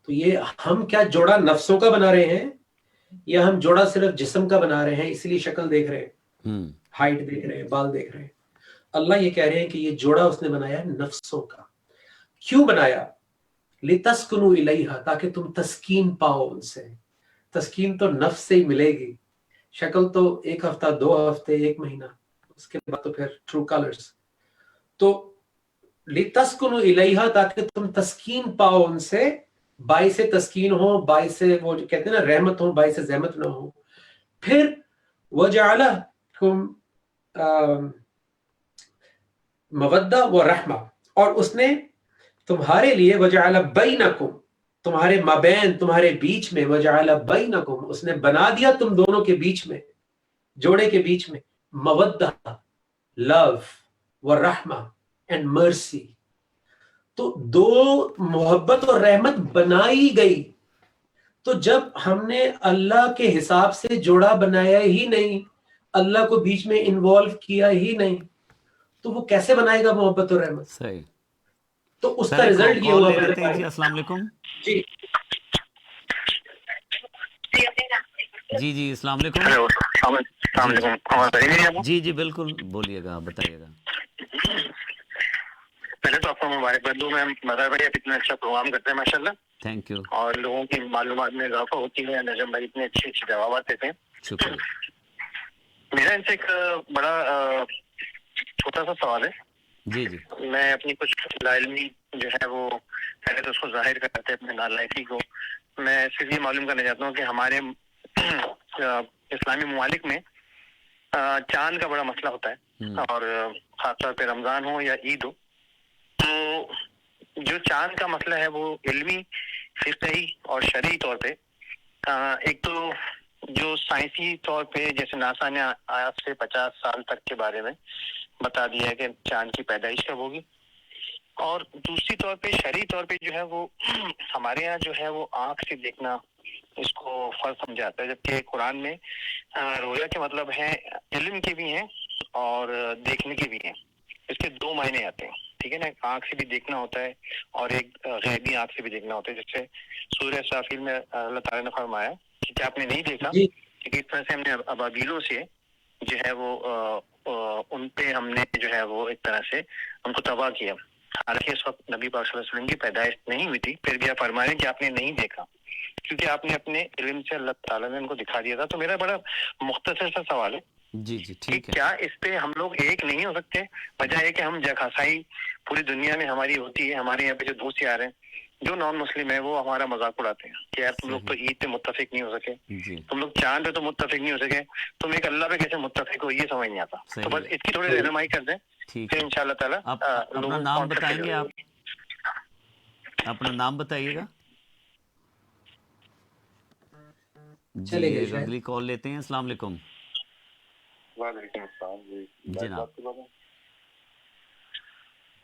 تو یہ ہم کیا جوڑا نفسوں کا بنا رہے ہیں، یا ہم جوڑا صرف جسم کا بنا رہے ہیں، اس لیے شکل دیکھ رہے ہیں، ہائٹ دیکھ رہے ہیں، بال دیکھ رہے ہیں. اللہ یہ کہہ رہے ہیں کہ یہ جوڑا اس نے بنایا نفسوں کا. کیوں بنایا؟ لِتَسْكُنُوا إِلَيْهَا، تاکہ تم تسکین پاؤ ان سے. تسکین تو نفس سے ہی ملے گی، شکل تو 1 ہفتہ 2 ہفتے 1 مہینہ، اس کے بعد تو پھر ٹرو کلرز. تو لِتَسْكُنُوا إِلَيْهَا، تاکہ تم تسکین پاؤ ان سے، باعث تسکین ہو، باعث وہ جو کہتے ہیں نا رحمت ہو، باعث زحمت نہ ہو. پھر وَجَعَلَكُمْ مودہ و رحمہ، اور اس نے تمہارے لیے وَجَعَلَ بَيْنَكُمْ، تمہارے مابین، تمہارے بیچ میں، وَجَعَلَ بَيْنَكُمْ، اس نے بنا دیا تم دونوں کے بیچ میں، جوڑے کے بیچ میں، مودہ، لو، و رحمہ اینڈ مرسی. تو دو محبت اور رحمت بنائی گئی. تو جب ہم نے اللہ کے حساب سے جوڑا بنایا ہی نہیں, اللہ کو بیچ میں انوالو کیا ہی نہیں, تو وہ کیسے بنائے گا محبت اور رحمت؟ صحیح. تو اس سر کا ایک رزلٹ یہ کال ہوا لے میرے لیتے ہیں جی. بھائی. السلام علیکم. جی جی جی السلام علیکم. ہیلو السلام جی جی علیکم. آواز آ رہی ہے؟ جی جی بالکل بولیے گا, آپ بتائیے گا. پہلے تو آپ کو مبارکباد دوں. میں مدر بھائی آپ اتنا اچھا پروگرام کرتے ہیں ماشاء اللہ, تھینک یو. اور لوگوں کی معلومات میں اضافہ ہوتی ہے. نجم بھائی اتنے اچھے اچھے جوابات دیتے ہیں. شکریہ. میرا ان سے ایک بڑا چھوٹا سا سوال ہے. جی جی میں اپنی کچھ لا علمی جو ہے وہ پہلے تو اس کو ظاہر کرتے اپنے نالائقی کو. میں صرف یہ معلوم کرنا چاہتا ہوں کہ ہمارے اسلامی ممالک میں چاند کا بڑا مسئلہ ہوتا ہے, اور خاص طور پہ رمضان ہو یا عید ہو, تو جو چاند کا مسئلہ ہے وہ علمی, فقہی اور شرعی طور پہ ایک تو جو سائنسی طور پہ جیسے ناسا نے آج سے 50 سال تک کے بارے میں بتا دیا ہے کہ چاند کی پیدائش کب ہوگی, اور دوسری طور پہ شرعی طور پہ جو ہے وہ ہمارے یہاں جو ہے وہ آنکھ سے دیکھنا اس کو فرض سمجھاتا ہے, جبکہ قرآن میں رویا کے مطلب ہے علم کے بھی ہیں اور دیکھنے کے بھی ہیں. اس کے دو معنی آتے ہیں, ٹھیک ہے نا. آنکھ سے بھی دیکھنا ہوتا ہے اور ایک غیبی آنکھ سے بھی دیکھنا ہوتا ہے. جیسے سورہ اسرافیل میں اللہ تعالیٰ نے فرمایا کہ کیا آپ نے نہیں دیکھا جی کہ کس طرح سے ہم نے ابابیلوں سے جو ہے وہ ان پہ ہم نے جو ہے وہ ایک طرح سے ان کو تباہ کیا. حالانکہ اس وقت نبی پاک صلی اللہ علیہ وسلم کی پیدائش نہیں ہوئی تھی, پھر بھی آپ فرما رہے ہیں کہ آپ نے نہیں دیکھا کیونکہ آپ نے اپنے علم سے اللہ تعالیٰ نے ان کو دکھا دیا تھا. تو میرا بڑا مختصر سا سوال ہے جی جی کہ ٹھیک ہے. کیا اس پہ ہم لوگ ایک نہیں ہو سکتے؟ وجہ ہے کہ ہم جگہسائی پوری دنیا میں ہماری ہوتی ہے. ہمارے یہاں پہ جو دوست یار ہیں جو نان مسلم ہیں وہ ہمارا مذاق اڑاتے ہیں کہ یار تم لوگ تو عید پہ متفق نہیں ہو سکے, جی تم لوگ چاند پہ تو متفق نہیں ہو سکے, تم ایک اللہ پہ کیسے متفق ہو, یہ سمجھ نہیں آتا. تو بس اس کی تھوڑی رہنمائی کر دیں, ٹھیک پھر ہے. ان شاء اللہ تعالیٰ آپ اپنا نام بتائیں گے, آپ اپنا نام بتائیے گا. جی چلے گئے ایک شاید. اگلی کال لیتے ہیں. السلام علیکم. وعلیکم السلام. جی جناب.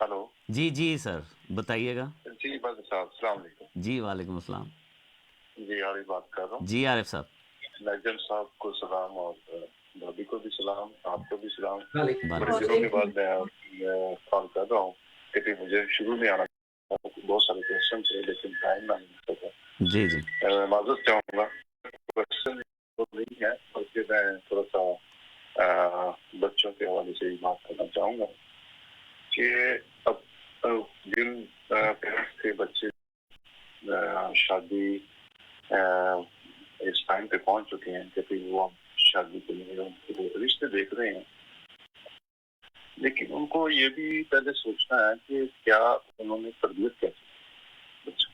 ہلو جی جی سر بتائیے گا. جی بس صاحب السلام علیکم. جی وعلیکم السلام. جی عارف بات کر رہا ہوں. جی عارف صاحب. نجم صاحب کو سلام, اور بھابھی کو بھی سلام, آپ کو بھی سلام. وعلیکم بڑے دنوں کے بعد میں کال کر رہا ہوں کیونکہ مجھے شروع میں آنا بہت سارے کوشچن تھے لیکن ٹائم نہ مل سکا. جی جی معذرت چاہوں گا. کوشچن نہیں ہے بلکہ میں تھوڑا سا بچوں کے حوالے سے ہی بات کرنا چاہوں گا کہ اب جن پیرنٹس کے بچے شادی اس ٹائم پہ پہنچ چکے ہیں کہ پھر وہ شادی کے لیے رشتے دیکھ رہے ہیں, لیکن ان کو یہ بھی پہلے سوچنا ہے کہ کیا انہوں نے تربیت کیسی بچوں,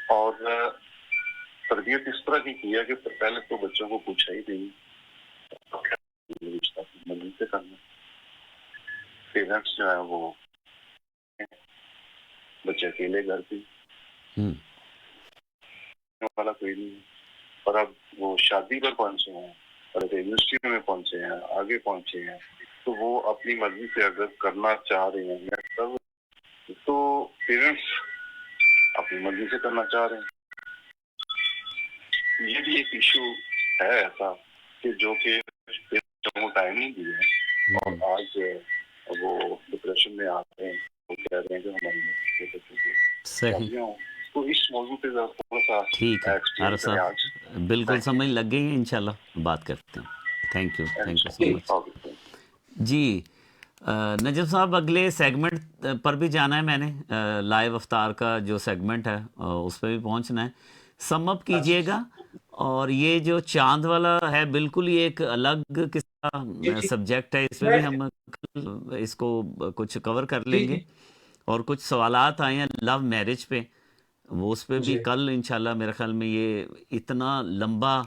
اور تربیت اس طرح کی ہے کہ پہلے تو بچوں کو پوچھا ہی نہیں رشتہ مندی سے کرنا. پیرنٹس جو ہے وہ بچے اکیلے گھر پہ والا کوئی نہیں, اور اب وہ شادی پر پہنچے ہیں اور یونیورسٹی میں پہنچے ہیں, آگے پہنچے ہیں, تو وہ اپنی مرضی سے اگر کرنا چاہ رہے ہیں تو پیرنٹس اپنی مرضی سے کرنا چاہ رہے ہیں. یہ بھی ایک ایشو ہے ایسا کہ جو کہ وہ ٹائم نہیں دیا ہے, اور آج وہ ڈپریشن میں آتے ہیں, وہ کہہ رہے ہیں کہ ہماری صحیح. تو اس موضوع پہ تھوڑا سا ٹھیک ہے عارف صاحب, بالکل سمجھ لگ گئی ہے, انشاءاللہ بات کرتے ہیں. تھینک یو سو مچ. جی نجم صاحب اگلے سیگمنٹ پر بھی جانا ہے میں نے, لائیو افطار کا جو سیگمنٹ ہے اس پہ بھی پہنچنا ہے. سم اپ کیجئے گا, اور یہ جو چاند والا ہے بالکل یہ ایک الگ قسم کا سبجیکٹ ہے, اس میں بھی ہم اس کو کچھ کور کر لیں گے, اور کچھ سوالات آئے ہیں لو میرج پہ, وہ اس پہ بھی کل انشاءاللہ میرے خیال میں یہ اتنا لمبا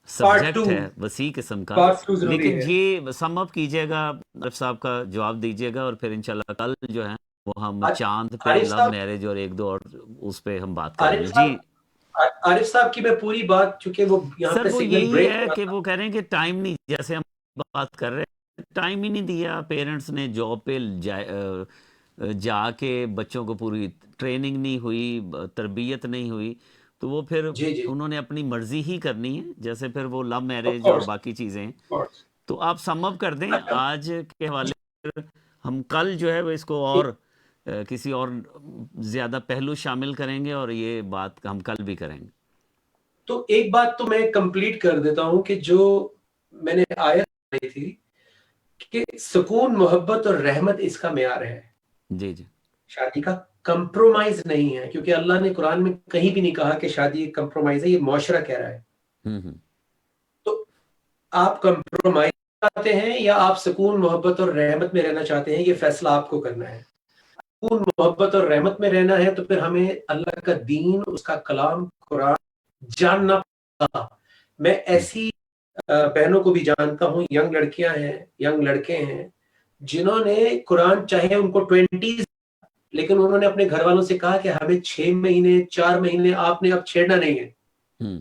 سبجیکٹ ہے وسیع قسم کا, لیکن یہ سم اپ کیجئے گا عارف صاحب کا, جواب دیجئے گا, اور پھر انشاءاللہ کل جو ہے وہ ہم چاند پہ لو میرج اور ایک دو اور اس پہ ہم بات کریں گے. جی عارف صاحب کی میں پوری بات, چونکہ وہ یہاں پہ سر وہ یہی ہے کہ وہ کہہ رہے ہیں کہ ٹائم نہیں, جیسے ہم بات کر رہے ہیں ٹائم ہی نہیں دیا, پیرنٹس نے جاب پہ جا کے بچوں کو پوری ٹریننگ نہیں ہوئی, تربیت نہیں ہوئی, تو وہ پھر جی جی انہوں نے اپنی مرضی ہی کرنی ہے, جیسے پھر وہ لو آف میرج اور کورس باقی چیزیں ہیں. Of course. تو آپ سم اپ کر دیں آج کے حوالے سے. ہم کل جو ہے وہ اس کو اور کسی اور زیادہ پہلو شامل کریں گے, اور یہ بات ہم کل بھی کریں گے. تو ایک بات تو میں کمپلیٹ کر دیتا ہوں کہ جو میں نے آیت پڑھی تھی کہ سکون, محبت اور رحمت اس کا معیار ہے. جی جی شادی کا کمپرومائز نہیں ہے, کیونکہ اللہ نے قرآن میں کہیں بھی نہیں کہا کہ شادی ایک کمپرومائز ہے, یہ معاشرہ کہہ رہا ہے. ہوں تو آپ کمپرومائز چاہتے ہیں یا آپ سکون, محبت اور رحمت میں رہنا چاہتے ہیں, یہ فیصلہ آپ کو کرنا ہے. سکون, محبت اور رحمت میں رہنا ہے تو پھر ہمیں اللہ کا دین, اس کا کلام قرآن جاننا پڑا. میں ایسی بہنوں کو بھی جانتا ہوں, ینگ لڑکیاں ہیں, ینگ لڑکے ہیں, جنہوں نے قرآن, چاہے ان کو 20s, لیکن انہوں نے اپنے گھر والوں سے کہا کہ ہمیں 6 مہینے 4 مہینے آپ نے اب چھیڑنا نہیں ہے, ہوں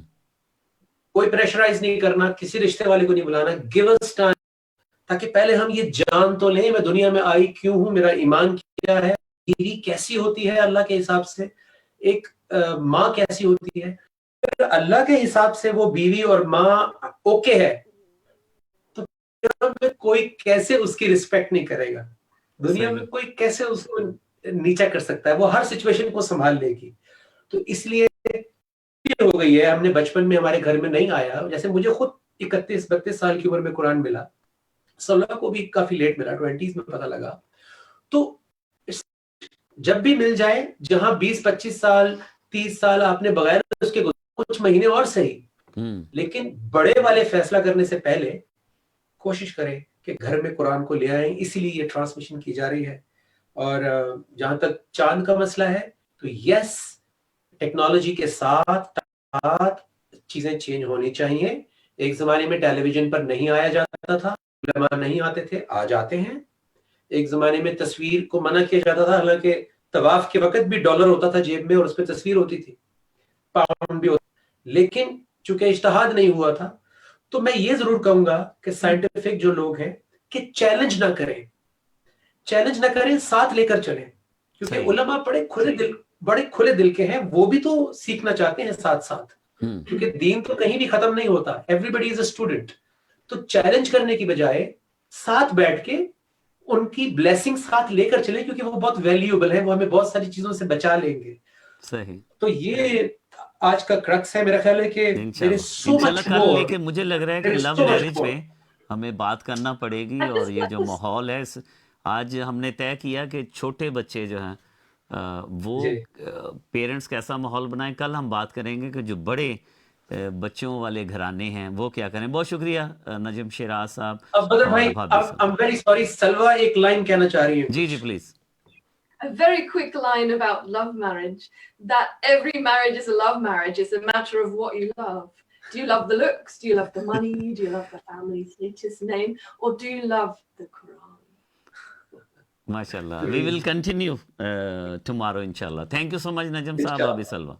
کوئی پریشرائز نہیں کرنا, کسی رشتے والے کو نہیں بلانا, گیو اس ٹائم, تاکہ پہلے ہم یہ جان تو لیں میں دنیا میں آئی کیوں ہوں, میرا ایمان کیا ہے, بیوی کیسی ہوتی ہے اللہ کے حساب سے, ایک ماں کیسی ہوتی ہے. اگر اللہ کے حساب سے وہ بیوی اور ماں اوکے ہے تو دنیا میں کوئی کیسے اس کی رسپیکٹ نہیں کرے گا, دنیا میں صحیح. کوئی کیسے اس کو نیچا کر سکتا ہے, وہ ہر سچویشن کو سنبھال لے گی. تو اس لیے ہو گئی ہے, ہم نے بچپن میں ہمارے گھر میں نہیں آیا, جیسے مجھے خود 31-32 سال کی عمر میں قرآن ملا, صلاح کو بھی کافی لیٹ ملا, 20s میں پتہ لگا. تو جب بھی مل جائے, جہاں 20-25 سال 30 سال آپ نے بغیر اس کے کچھ مہینے اور صحیح, ہوں لیکن بڑے والے فیصلہ کرنے سے پہلے کوشش کریں کہ گھر میں قرآن کو لے آئیں. اسی لیے یہ ٹرانسمیشن کی جا رہی ہے. اور جہاں تک چاند کا مسئلہ ہے تو یس, ٹیکنالوجی کے ساتھ چیزیں چینج ہونی چاہیے. ایک زمانے میں ٹیلی ویژن پر نہیں آیا جاتا تھا, علماء نہیں آتے تھے, آج آتے ہیں. ایک زمانے میں تصویر کو منع کیا جاتا تھا, حالانکہ طواف کے وقت بھی ڈالر ہوتا تھا جیب میں اور اس پہ تصویر ہوتی تھی, پاؤنڈ بھی ہوتا, لیکن چونکہ اجتہاد نہیں ہوا تھا. تو میں یہ ضرور کہوں گا کہ سائنٹیفک جو لوگ ہیں کہ چیلنج نہ کریں, ساتھ لے کر چلیں, کیونکہ صحیح. علماء بڑے کھلے دل کے ہیں, وہ بھی تو سیکھنا چاہتے ہیں ساتھ ساتھ, ہوں کیونکہ دین تو کہیں بھی ختم نہیں ہوتا, everybody is a student. تو چیلنج کرنے کی بجائے ساتھ بیٹھ کے ان کی بلیسنگ ساتھ لے کر چلیں, کیونکہ وہ بہت ویلیوبل ہے, وہ ہمیں بہت ساری چیزوں سے بچا لیں گے. صحیح. تو یہ آج کا کرکس ہے, میرا خیال ہے کہ there انشاءاللہ is so انشاءاللہ much کل, more, لیکن مجھے لگ رہا ہے کہ there is love so much marriage more. پہ ہمیں بات کرنا پڑے گی. I اور just یہ want جو to ماحول ہے, آج ہم نے طے کیا کہ چھوٹے بچے جو ہیں وہ جی پیرنٹس کیسا ماحول بنائیں. کل ہم بات کریں گے کہ جو بڑے بچوں والے گھرانے ہیں وہ کیا کریں. بہت شکریہ نجم شیراز صاحب اب بدر اور بھائی, بھابھی I'm سلوہ. very sorry, سلوا ایک لائن کہنا چاہ رہی ہیں جی جی کچھ. Please. a very quick line about love marriage, that every marriage is a love marriage. It's a matter of what you love. Do you love the looks? Do you love the money? Do you love the family status name? Or do you love the Quran? ماشاء اللہ. وی will continue tomorrow انشاء اللہ. Thank you so مچ نجم صاحب, انشاءاللہ. بھابھی سلوہ.